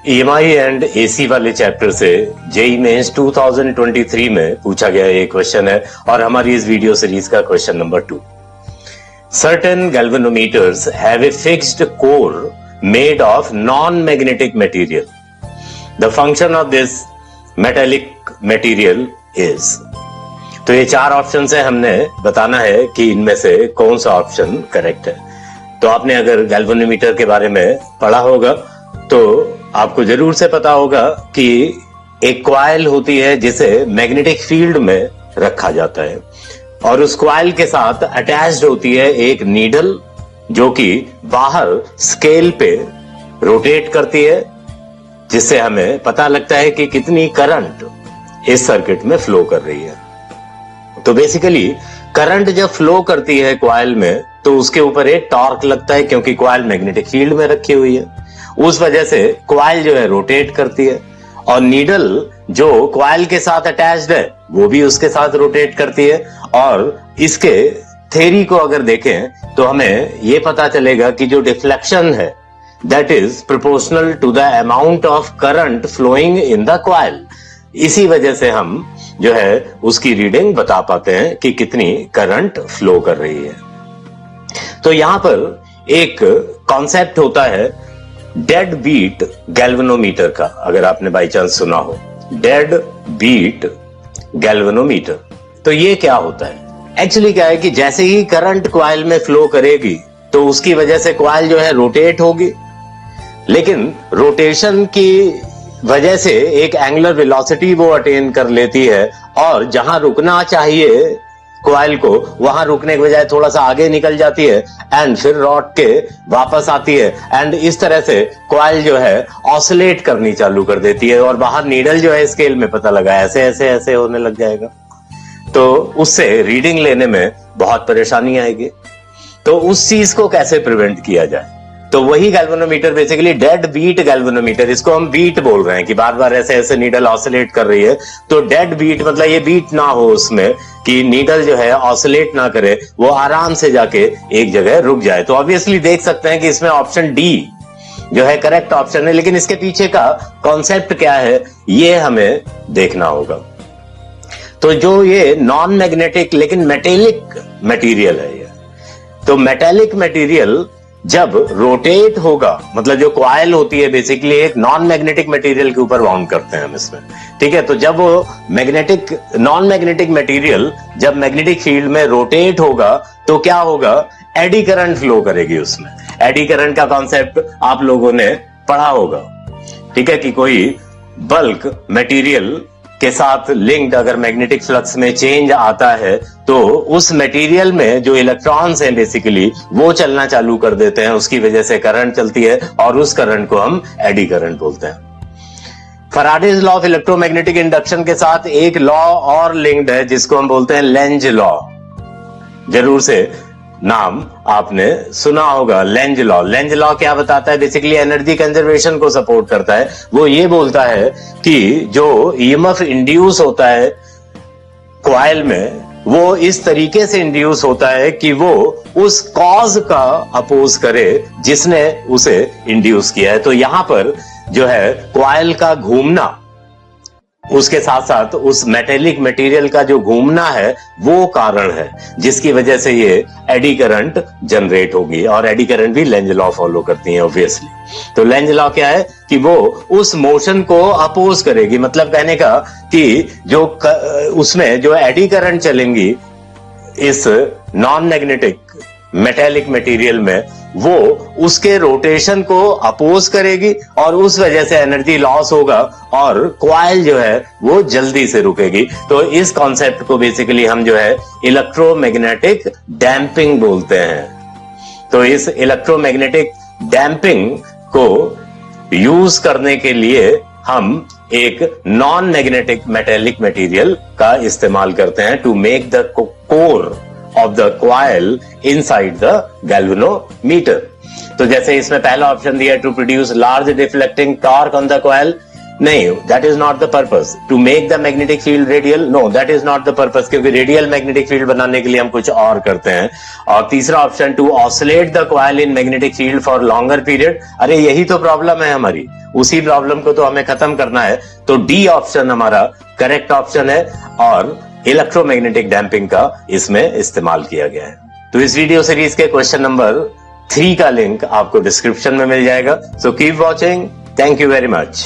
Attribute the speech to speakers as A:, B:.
A: EMI and AC वाले chapter से JEE mains 2023 में पूछा गया एक क्वेश्चन है और हमारी इस वीडियो सीरीज का question number 2। Certain galvanometers have a fixed core made of non magnetic material. The function of this metallic material is. तो ये 4 ऑप्शन है, हमने बताना है कि इनमें से कौन सा ऑप्शन करेक्ट है। तो आपने अगर गैल्वेनोमीटर के बारे में पढ़ा होगा तो आपको जरूर से पता होगा कि एक कॉइल होती है जिसे मैग्नेटिक फील्ड में रखा जाता है और उस कॉइल के साथ अटैच्ड होती है एक नीडल जो कि बाहर स्केल पे रोटेट करती है, जिससे हमें पता लगता है कि कितनी करंट इस सर्किट में फ्लो कर रही है। तो बेसिकली करंट जब फ्लो करती है कॉइल में तो उसके ऊपर एक टॉर्क लगता है, क्योंकि कॉइल मैग्नेटिक फील्ड में रखी हुई है। उस वजह से कॉइल जो है रोटेट करती है और नीडल जो कॉइल के साथ अटैच्ड है वो भी उसके साथ रोटेट करती है। और इसके थ्योरी को अगर देखें तो हमें ये पता चलेगा कि जो डिफ्लेक्शन है that is proportional to the amount of current flowing in the coil. इसी वजह से हम जो है उसकी रीडिंग बता पाते हैं कि कितनी करंट फ्लो कर रही है। तो यहां पर एक कॉन्सेप्ट होता है डेड बीट गैल्वेनोमीटर का, अगर आपने बाई चांस सुना हो डेड बीट गैल्वेनोमीटर। तो ये क्या होता है? एक्चुअली क्या है कि जैसे ही करंट कॉइल में फ्लो करेगी तो उसकी वजह से कॉइल जो है रोटेट होगी, लेकिन रोटेशन की वजह से एक एंगुलर वेलोसिटी वो अटेन कर लेती है और जहां रुकना चाहिए कॉइल को वहां रुकने के बजाय थोड़ा सा आगे निकल जाती है एंड फिर लौट के वापस आती है एंड इस तरह से कॉइल जो है ऑसिलेट करनी चालू कर देती है और बाहर नीडल जो है स्केल में पता लगा ऐसे ऐसे ऐसे होने लग जाएगा। तो उससे रीडिंग लेने में बहुत परेशानी आएगी। तो उस चीज को कैसे प्रिवेंट किया जाए? तो वही galvanometer basically dead beat galvanometer, इसको हम बीट बोल रहे हैं कि बार बार ऐसे ऐसे नीडल ऑसिलेट कर रही है। तो डेड बीट मतलब ये बीट ना हो उसमें, कि नीडल जो है ऑसिलेट ना करे, वो आराम से जाके एक जगह रुक जाए। तो ऑब्वियसली देख सकते हैं कि इसमें ऑप्शन डी जो है करेक्ट ऑप्शन है, लेकिन इसके पीछे का कॉन्सेप्ट क्या है ये हमें देखना होगा। तो जो ये नॉन मैग्नेटिक लेकिन मेटेलिक मटेरियल है ये, तो मेटेलिक मटेरियल जब रोटेट होगा, मतलब जो कॉइल होती है बेसिकली एक नॉन मैग्नेटिक मटेरियल के ऊपर बाउंड करते हैं हम इसमें, ठीक है। तो जब वो मैग्नेटिक नॉन मैग्नेटिक मटेरियल जब मैग्नेटिक फील्ड में रोटेट होगा तो क्या होगा? एडी करंट फ्लो करेगी उसमें। एडी करंट का कॉन्सेप्ट आप लोगों ने पढ़ा होगा, ठीक है, कि कोई बल्क मटेरियल के साथ लिंक्ड अगर मैग्नेटिक फ्लक्स में चेंज आता है तो उस मटेरियल में जो इलेक्ट्रॉन्स हैं बेसिकली वो चलना चालू कर देते हैं, उसकी वजह से करंट चलती है और उस करंट को हम एडी करंट बोलते हैं। Faraday's law of electromagnetic induction के साथ एक लॉ और लिंक्ड है जिसको हम बोलते हैं लेंज लॉ। जरूर से नाम आपने सुना होगा लेंज लॉ। लेंज लॉ क्या बताता है? बेसिकली एनर्जी कंजर्वेशन को सपोर्ट करता है। वो ये बोलता है कि जो ईएमएफ इंड्यूस होता है कॉइल में वो इस तरीके से इंड्यूस होता है कि वो उस कॉज का अपोज करे जिसने उसे इंड्यूस किया है। तो यहां पर जो है कॉइल का घूमना, उसके साथ साथ उस मेटेलिक मटेरियल का जो घूमना है वो कारण है जिसकी वजह से ये एडी करंट जनरेट होगी और एडी करंट भी लेंज लॉ फॉलो करती है ऑब्वियसली। तो लेंज लॉ क्या है कि वो उस मोशन को अपोज करेगी, मतलब कहने का कि जो उसमें जो एडी करंट चलेंगी इस नॉन मैग्नेटिक मेटेलिक मटेरियल में वो उसके रोटेशन को अपोज करेगी और उस वजह से एनर्जी लॉस होगा और कॉइल जो है वो जल्दी से रुकेगी। तो इस कॉन्सेप्ट को बेसिकली हम जो है इलेक्ट्रोमैग्नेटिक डैम्पिंग बोलते हैं। तो इस इलेक्ट्रोमैग्नेटिक डैम्पिंग को यूज करने के लिए हम एक नॉन मैग्नेटिक मेटेलिक मटेरियल का इस्तेमाल करते हैं to make the core of the coil inside the galvanometer। तो जैसे इसमें पहला ऑप्शन दिया to produce large deflecting torque on the coil, नहीं, that is not the purpose to make the magnetic field radial. No, that is not the purpose, क्योंकि radial magnetic field बनाने के लिए हम कुछ और करते हैं। और तीसरा option, to oscillate the coil in magnetic field for longer period. अरे यही तो प्रॉब्लम है हमारी, उसी प्रॉब्लम को तो हमें खत्म करना है। तो डी ऑप्शन हमारा करेक्ट ऑप्शन है और इलेक्ट्रोमैग्नेटिक डैम्पिंग का इसमें इस्तेमाल किया गया है। तो इस वीडियो सीरीज के क्वेश्चन नंबर 3 का लिंक आपको डिस्क्रिप्शन में मिल जाएगा। So keep watching. Thank you very much.